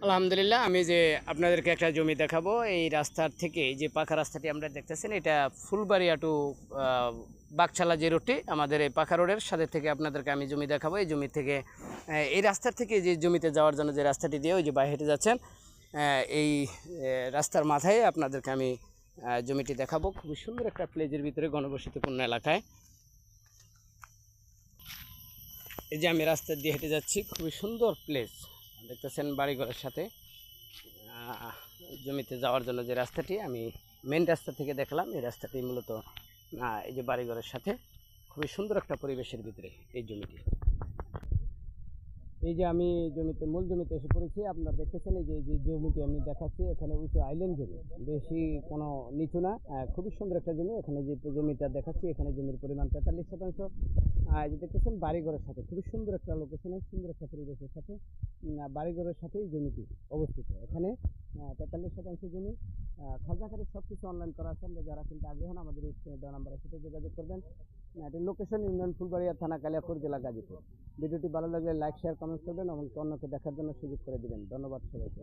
আলহামদুলিল্লাহ, আমি যে আপনাদেরকে একটা জমি দেখাবো। এই রাস্তার থেকে যে পাকা রাস্তাটি আমরা দেখতেছেন, এটা ফুলবাড়িয়া টু বাগছালা যে রোডটি, আমাদের এই পাকা রোডের সাথে থেকে আপনাদেরকে আমি জমি দেখাবো। এই জমি থেকে এই রাস্তার থেকে যে জমিতে যাওয়ার জন্য যে রাস্তাটি দিয়ে ওই যে বাইরে হেঁটে যাচ্ছেন, এই রাস্তার মাথায় আপনাদেরকে আমি জমিটি দেখাবো। খুবই সুন্দর একটা প্লেজের ভিতরে ঘনবসতিপূর্ণ এলাকায়। এই যে আমি রাস্তা দিয়ে হেঁটে যাচ্ছি, খুবই সুন্দর প্লেস দেখতেছেন বাড়িঘরের সাথে। আহ, জমিতে যাওয়ার জন্য যে রাস্তাটি আমি মেন রাস্তা থেকে দেখলাম, এই রাস্তাটি মূলত এই যে বাড়িঘরের সাথে খুবই সুন্দর একটা পরিবেশের ভিতরে এই জমিটি। এই যে আমি মূল জমিতে এসে পড়েছি। আপনারা দেখতেছেন এই যে জমিটি আমি দেখাচ্ছি, এখানে উঁচু আইল্যান্ড জমি, বেশি কোনো নিচু না। খুবই সুন্দর একটা জমি। এখানে যে জমিটা দেখাচ্ছি, এখানে জমির পরিমাণ 43%। এই যে দেখতেছেন বাড়িঘরের সাথে খুবই সুন্দর একটা লোকেশনে, সুন্দর একটা পরিবেশের সাথে বাড়িঘরের সাথেই জমিটি অবস্থিত। এখানে 43% জমি। খাজনাখারিজ সব কিছু অনলাইন করা আছে। আমরা যারা কিন্তু আগ্রহী হন, আমাদের এই দেওয়া নাম্বারের সাথে যোগাযোগ করবেন। এটির লোকেশন ইউনিয়ন ফুলবাড়িয়া, থানা কালিয়াকৈর, জেলা গাজীপুর। ভিডিওটি ভালো লাগলে লাইক, শেয়ার, কমেন্ট করবেন এবং অন্যকে দেখার জন্য সুযোগ করে দিবেন। ধন্যবাদ সবাইকে।